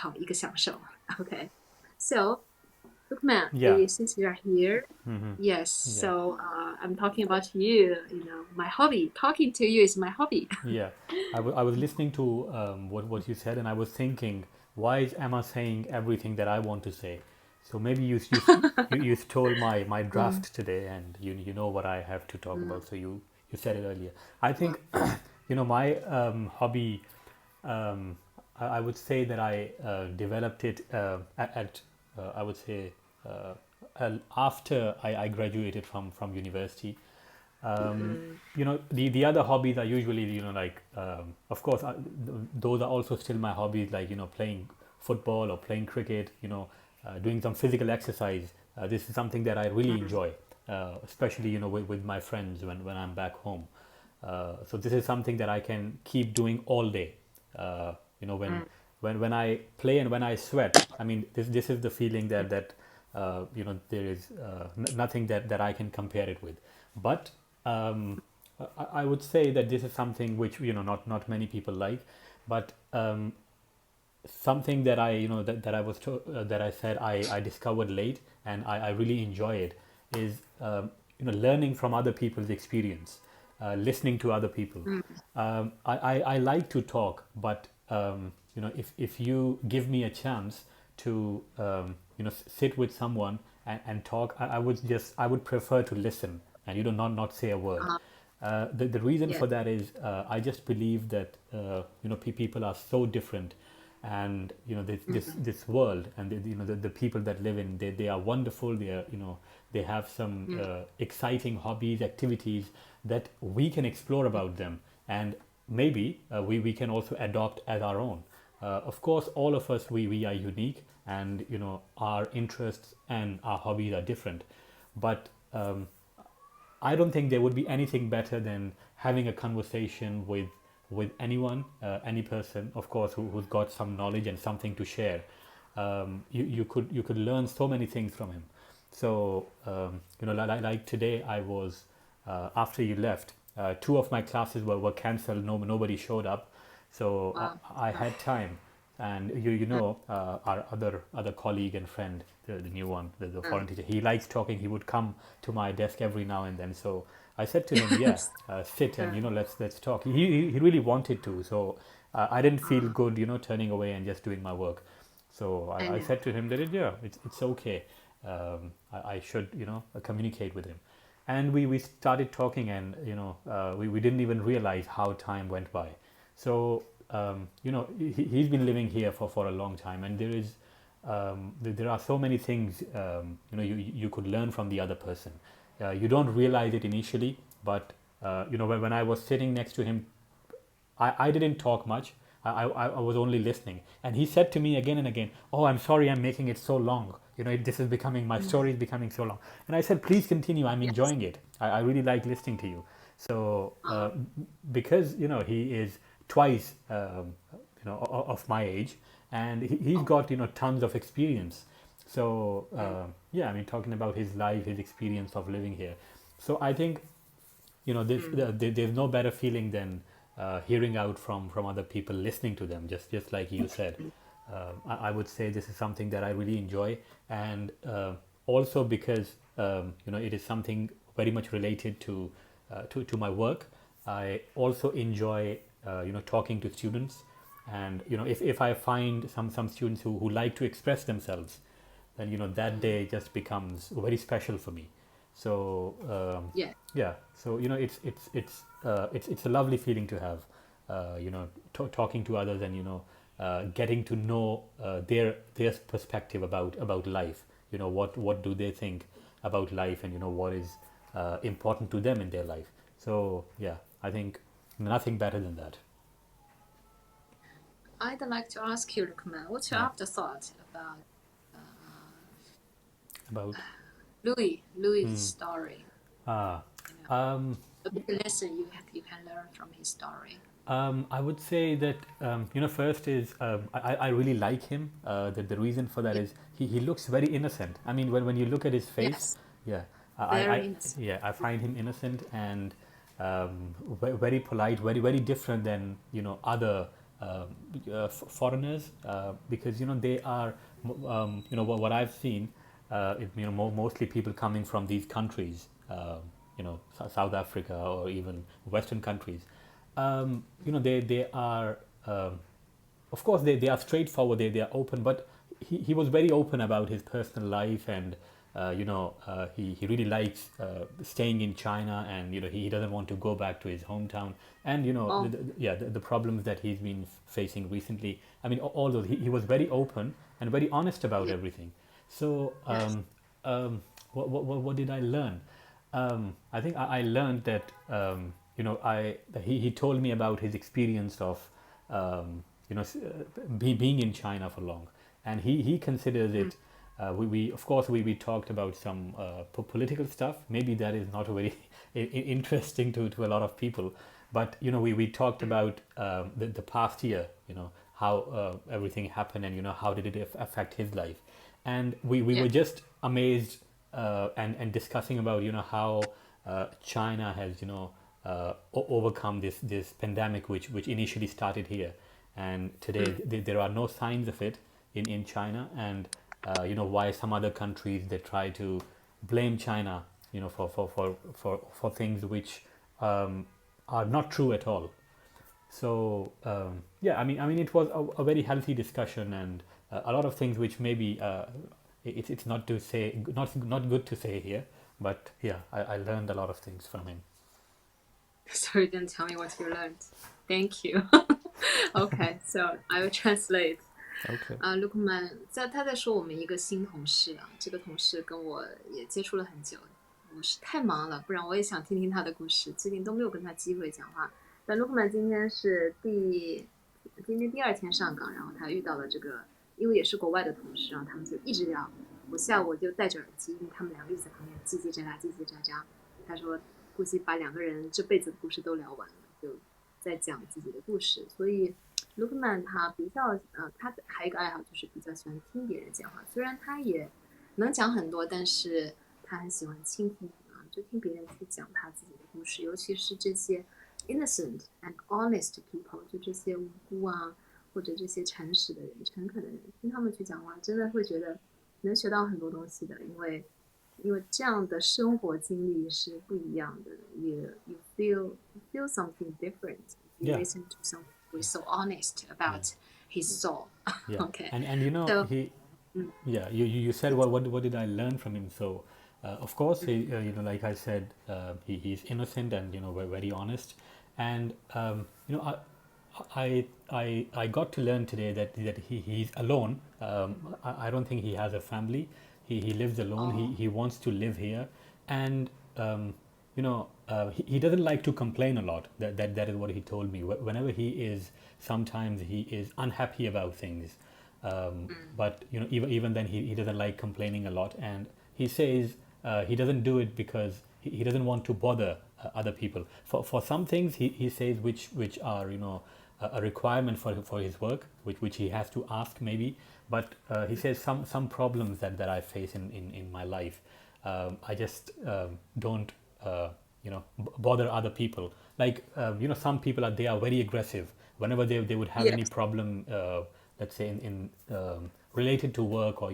好一个享受。OK, so Bookman, Yeah. since you are here, Hmm. yes, Yeah. so I'm talking about you. My hobby. Talking to you is my hobby. Yeah. I was listening to what you said, and I was thinking, why is Emma saying everything that I want to say? So maybe you stole my Mm, draft today, and you know what I have to talk mm, about. So you said it earlier. I wow. think my hobby. Um, I would say that I developed it at I would say uh, after I graduated from university. Mm, The other hobbies are usually like of course those are also still my hobbies, like playing football or playing cricket, doing some physical exercise. This is something that I really mm, enjoy, especially with my friends when I'm back home. So this is something that I can keep doing all day. uh, you know when mm, when I play and when I sweat, I mean, this is the feeling that there is nothing that I can compare it with. But I would say that this is something which not many people like, but something that I that I was that I said I discovered late, and I really enjoy it, is learning from other people's experience, listening to other people. mm, I like to talk, but if you give me a chance to sit with someone and talk, I would prefer to listen and not say a word. uh, The reason yes. for that is I just believe that people are so different, and Mm, this world, and the people that live in, they are wonderful. They are they have some mm, exciting hobbies, activities that we can explore about them, and maybe we can also adopt as our own. Of course, all of us, we are unique, and our interests and our hobbies are different, but I don't think there would be anything better than having a conversation with anyone, any person, of course, who's got some knowledge and something to share. You could learn so many things from him. So like today, I was after you left, two of my classes were cancelled. Nobody showed up, so wow. I had time. And Mm, our other colleague and friend, the new one, the mm. foreign teacher, he likes talking. He would come to my desk every now and then. So I said to him, yeah, Yes. sit and Mm, let's talk. He really wanted to. So I didn't feel uh, good turning away and just doing my work. So I I know. said to him that yeah, it's okay. I should communicate with him, and we started talking, and we didn't even realize how time went by. So he's been living here for a long time, and there are so many things you could learn from the other person. You don't realize it initially, but when I was sitting next to him, I didn't talk much. I was only listening. And he said to me again and again, "Oh, I'm sorry I'm making it so long. This is becoming, my Mm, story is becoming so long." And I said, "Please continue. I'm yes. enjoying it. I really like listening to you." So, Uh, because, he is twice, of my age, and he's oh. got, tons of experience. So, Mm, yeah, I mean, talking about his life, his experience of living here. So I think mm, there's no better feeling than hearing out from other people, listening to them, just like you said. mm, I would say this is something that I really enjoy, and also because it is something very much related to my work. I also enjoy talking to students, and if I find some students who like to express themselves, then that mm. day just becomes very special for me. So Yeah. yeah, so it's a lovely feeling to have, talking to others, and getting to know their perspective about life. What do they think about life, and what is important to them in their life. So yeah, I think nothing better than that. I'd like to ask you, Lukman, what's your Yeah, afterthought about uh, about Louis's story? ah You know, um a big lesson you can learn from his story. I would say that first is I really like him. The reason for that Yeah. is he looks very innocent. I mean, when you look at his face, Yes. yeah, Very innocent. yeah, I find him innocent and very polite, very very different than other foreigners, because they are, what I've seen, mostly people coming from these countries, South Africa or even Western countries. They are, of course, they are straightforward, they are open, but he was very open about his personal life, and he really likes staying in China, and he doesn't want to go back to his hometown, and Oh, the problems that he's been facing recently. I mean, all those, he was very open and very honest about yeah, everything. So yes. what did I learn? I think I learned that he told me about his experience of being in China for long, and he considers Mm, it. We of course we talked about some political stuff. Maybe that is not very interesting to a lot of people, but we talked mm, about the past year. How everything happened, and how did it affect his life, and we yeah. were just amazed, and discussing about how China has overcome this pandemic, which initially started here, and today Mm, there are no signs of it in China, and why some other countries they try to blame China, for things which um, are not true at all. So yeah, I mean, it was a very healthy discussion, and a lot of things which maybe it's not to say, not good to say here, but yeah, I learned a lot of things from him. Sorry, didn't tell me what you learned. Thank you. Okay, so I will translate. Okay. Lookman 他在说我们一个新同事啊，这个同事跟我也接触了很久，我是太忙了，不然我也想听听他的故事，最近都没有跟他机会讲话。但 Lookman 今天第二天上岗，然后他遇到了这个，因为也是国外的同事，然后他们就一直聊。我下午就戴着耳机，因为他们两个一直在旁边叽叽喳喳，叽叽喳喳。他说估计把两个人这辈子的故事都聊完了，就在讲自己的故事。所以 Lookman 他比较他还有一个爱好就是比较喜欢听别人讲话，虽然他也能讲很多，但是他很喜欢倾听啊，就听别人去讲他自己的故事，尤其是这些 innocent and honest people，就这些无辜啊，或者这些诚实的人、诚恳的人，听他们去讲话，真的会觉得能学到很多东西的，因为这样的生活经历是不一样的。You feel something different. You Yeah. listen to someone who is so honest Yeah. about his soul. Yeah. Okay, And so he, mm, yeah, you said what did I learn from him? So of course, mm, like I said, he's innocent, and very honest, and I got to learn today that he's alone. I don't think he has a family. He lives alone. He oh, he wants to live here, and he doesn't like to complain a lot. That is what he told me. Whenever he is, sometimes he is unhappy about things, mm, but even then he doesn't like complaining a lot, and he says he doesn't do it because he doesn't want to bother other people. For some things he says which are a requirement for his work, which he has to ask maybe, but he says some problems that I face in my life, I just don't bother other people, like some people they are very aggressive whenever they would have any yes, problem, let's say in related to work, or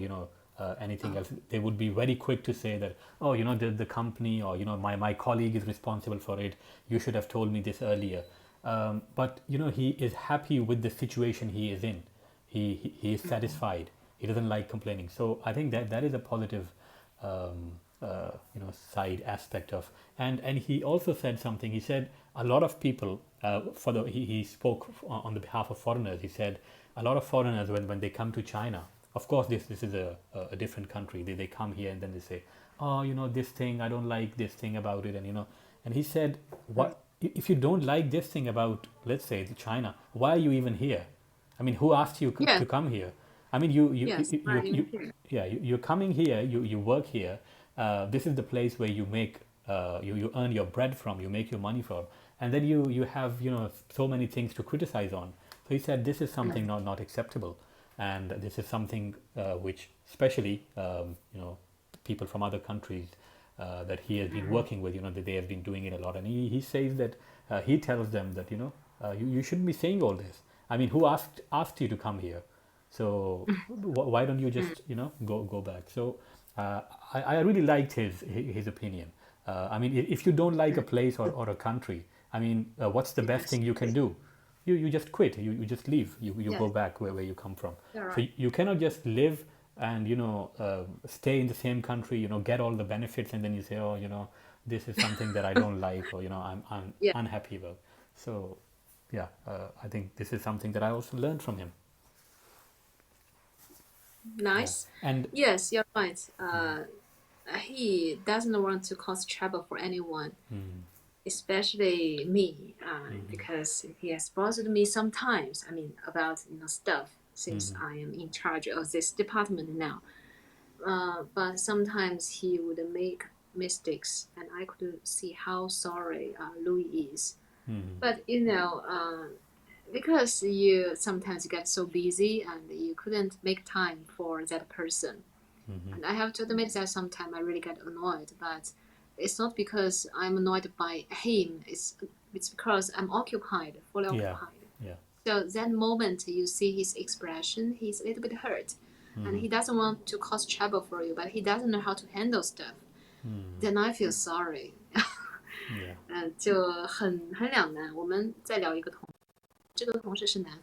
anything oh, else. They would be very quick to say that, oh, the company, or my colleague is responsible for it, you should have told me this earlier. But he is happy with the situation he is in. He is mm, satisfied. He doesn't like complaining. So I think that is a positive side aspect of. And he also said something. He said a lot of people, he spoke on the behalf of foreigners. He said a lot of foreigners, when they come to China, of course this is a different country, they come here and then they say, oh, this thing, I don't like this thing about it, and he said, mm, what if you don't like this thing about, let's say, China, why are you even here? I mean, who asked you yes, to come here? I mean, yes, why are you here? yeah, you're coming here, you work here. This is the place where you make, you earn your bread from, you make your money from, and then you have so many things to criticize on. So he said this is something Mm, not acceptable, and this is something which, especially people from other countries that he has been mm, working with, that they have been doing it a lot, and he says that he tells them that you shouldn't be saying all this. I mean, who asked you to come here? So why don't you just go back? So I really liked his opinion. I mean, if you don't like a place or a country, I mean, what's the best Yes, thing you can do? You just quit. You just leave. You go yes, back where you come from. you're So right. you cannot just live and stay in the same country. Get all the benefits, and then you say, oh, this is something that I don't like, or I'm Yeah, unhappy about. So yeah, I think this is something that I also learned from him. Yeah, nice. and Yes, you're right. He doesn't want to cause trouble for anyone, especially me, because he has bothered me sometimes. I mean, about stuff since I am in charge of this department now. But sometimes he would make mistakes, and I could see how sorry Louis is. But because you sometimes get so busy and you couldn't make time for that person. And I have to admit that sometimes I really get annoyed, but it's not because I'm annoyed by him. It's because I'm occupied, fully yeah, occupied. yeah, So that moment you see his expression, he's a little bit hurt, and he doesn't want to cause trouble for you, but he doesn't know how to handle stuff. Then I feel sorry. yeah. 就很两难。我们再聊一个同，这个同事是男